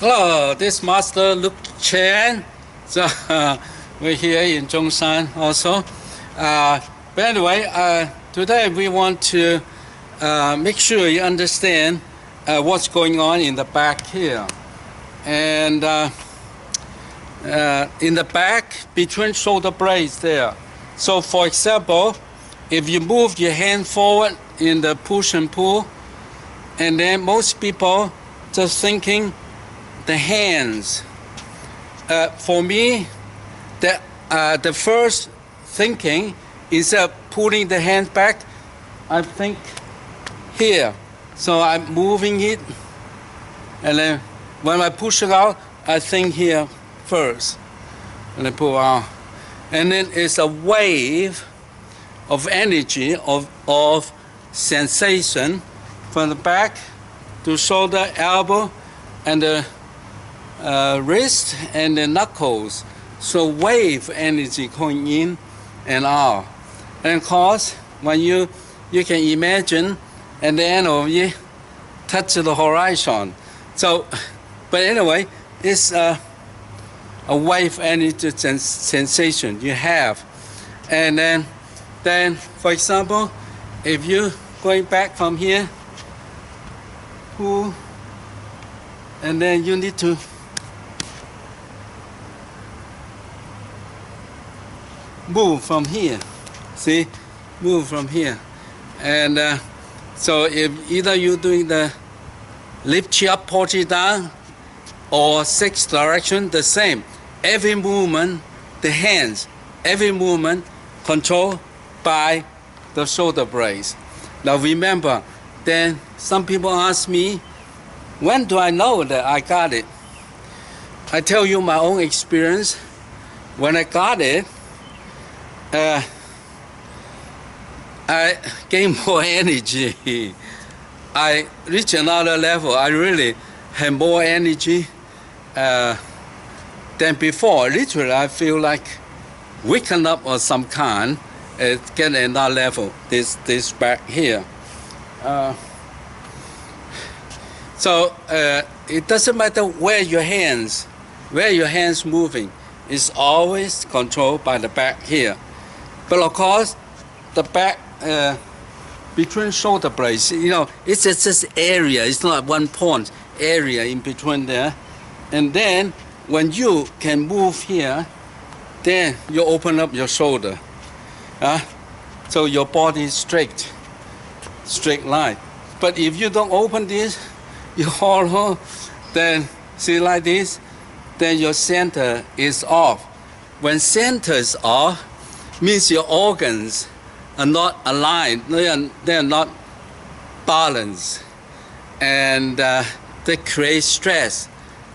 Hello, this Master Luke Chen. So we're here in Zhongshan also. But anyway, today we want to make sure you understand what's going on in the back here. And in the back, between shoulder blades there. So for example, if you move your hand forward in the push and pull, and then most people just thinking the hands. For me, the first thinking is pulling the hand back. I think here, so I'm moving it, and then when I push it out, I think here first, and I pull out, and then it's a wave of energy of sensation from the back to shoulder, elbow, and the wrist and the knuckles. So wave energy going in and out. And of course, when you can imagine at the end of it, touch the horizon. So, but anyway, it's a wave energy sensation you have. And then for example, if you going back from here, pull, and then you need to move from here. See, move from here. And so if either you're doing the lift you up, push it down, or six direction, the same. Every movement, the hands, every movement controlled by the shoulder blades. Now remember, then some people ask me, when do I know that I got it? I tell you my own experience. When I got it, I gained more energy. I reached another level. I really had more energy than before. Literally, I feel like waking up or some kind, get another level. This back here. So it doesn't matter where your hands moving. It's always controlled by the back here. But of course, the back between shoulder blades, it's just this area. It's not one point area in between there. And then when you can move here, then you open up your shoulder. So your body is straight line. But if you don't open this, you hollow, then see like this, then your center is off. When center is off, means your organs are not aligned, they are not balanced, and they create stress.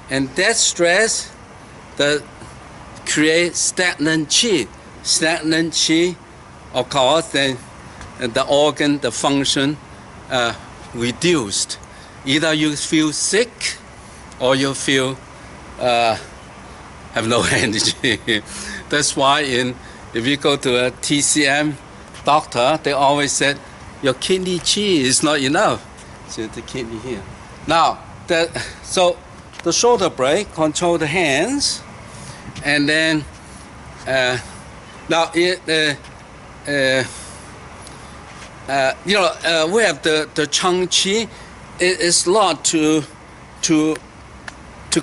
And that stress that creates stagnant qi. Stagnant qi, of course, then the organ, the function reduced. Either you feel sick or you feel have no energy. That's why if you go to a TCM doctor, they always said your kidney qi is not enough. So the kidney here. Now, so the shoulder blade control the hands, and then now we have the Chang qi. It's not to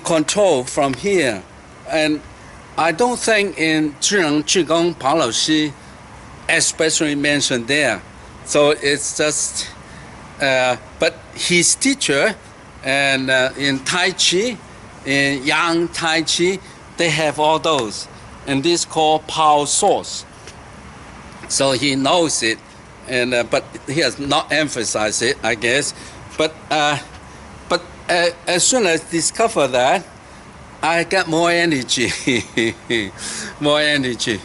control from here, and I don't think in Zhireng Qigong Pang Lao Xi especially mentioned there. So it's just, but his teacher and in Tai Chi, in Yang Tai Chi, they have all those, and this called power source. So he knows it, and but he has not emphasized it, I guess. But as soon as I discover that, I got more energy, more energy.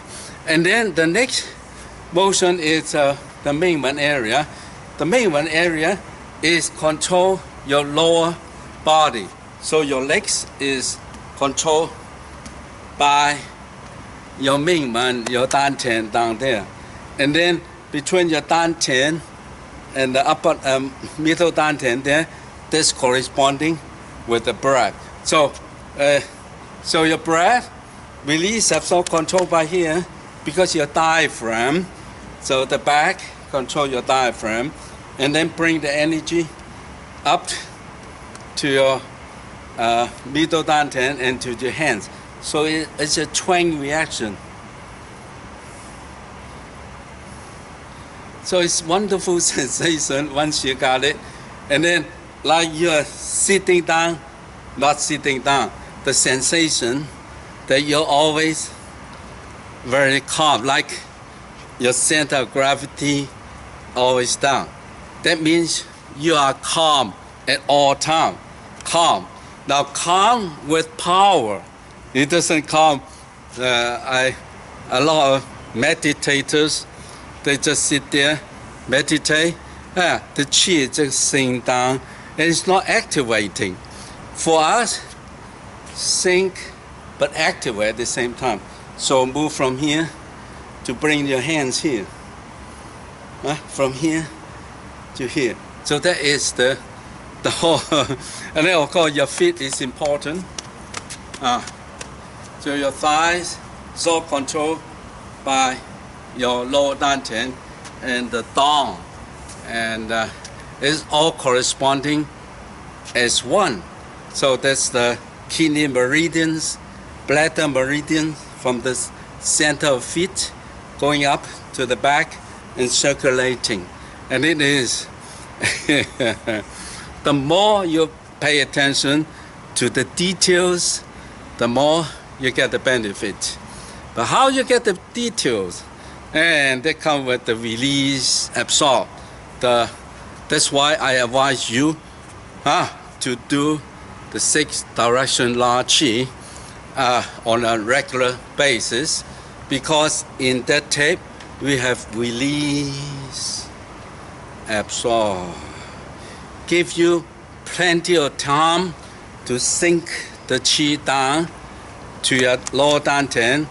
And then the next motion is the movement area. The movement area is control your lower body. So your legs is controlled by your movement, your dantian down there. And then between your dantian and the upper middle dantian there, that's corresponding with the breath. So, so your breath, release, absorb, control by here because your diaphragm. So the back, control your diaphragm, and then bring the energy up to your middle dantian and to your hands. So it's a twang reaction. So it's wonderful sensation once you got it. And then like you're sitting down, not sitting down, the sensation that you're always very calm, like your center of gravity always down. That means you are calm at all time. Calm. Now calm with power. It doesn't calm. A lot of meditators, they just sit there, meditate. The chi is just sink down, and it's not activating. For us, sink but activate at the same time. So move from here to bring your hands here. From here to here. So that is the whole. And then of course your feet is important. So your thighs, so controlled by your lower dantian and the thumb, and it's all corresponding as one. So that's the kidney meridians, bladder meridian from the center of feet going up to the back and circulating. And it is the more you pay attention to the details, the more you get the benefit. But how you get the details? And they come with the release, absorb. That's why I advise you to do the 6 direction La Chi on a regular basis, because in that tape we have release, absorb. Give you plenty of time to sink the chi down to your lower dantian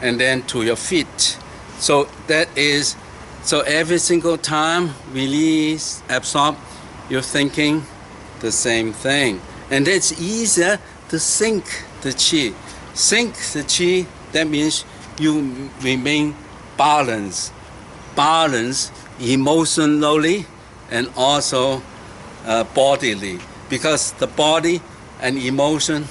and then to your feet. So that is, so every single time release, absorb, you're thinking the same thing. And it's easier to sink the chi. Sink the chi, that means you remain balanced. Balance emotionally and also bodily. Because the body and emotion,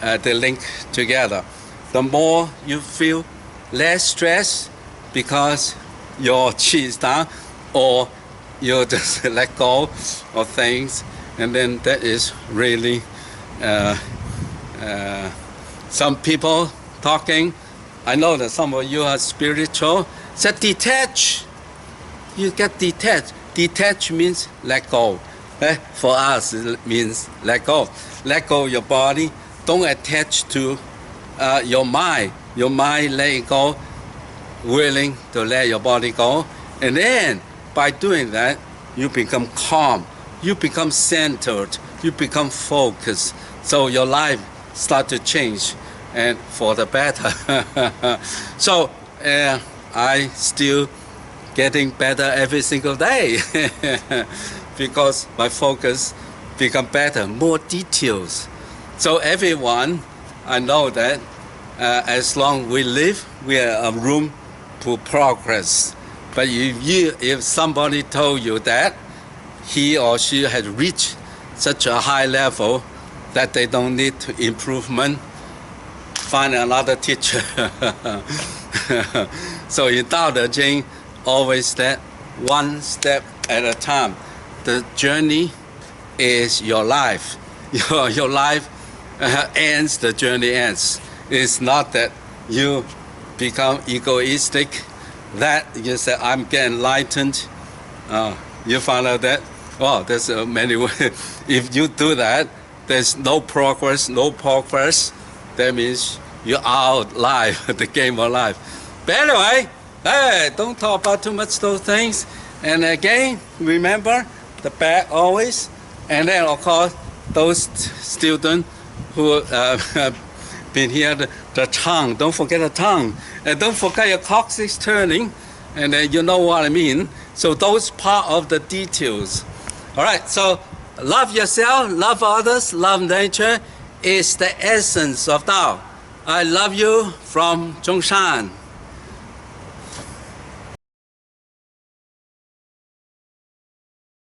they link together. The more you feel less stress because your chi is down, or you just let go of things, and then that is really some people talking. I know that some of you are spiritual. Said detach. You get detached. Detach means let go. For us, it means let go. Let go of your body. Don't attach to your mind. Your mind let it go, willing to let your body go. And then by doing that, you become calm. You become centered. You become focused. So your life start to change, and for the better. So I still getting better every single day because my focus become better, more details. So everyone, I know that as long we live, we have a room to progress. But if somebody told you that he or she had reached such a high level that they don't need improvement, find another teacher. So in Tao Te Ching, always that one step at a time. The journey is your life. Your life ends, the journey ends. It's not that you become egoistic, that you say, I'm getting enlightened. You find out that, well, there's many ways. If you do that, there's no progress, that means you're out of life, the game of life. But anyway, hey, don't talk about too much those things. And again, remember the back always. And then, of course, those students who have been here, the tongue, don't forget the tongue. And don't forget your coccyx turning. And then you know what I mean. So those part of the details. All right, so love yourself, love others, love nature, is the essence of Tao. I love you from Zhongshan.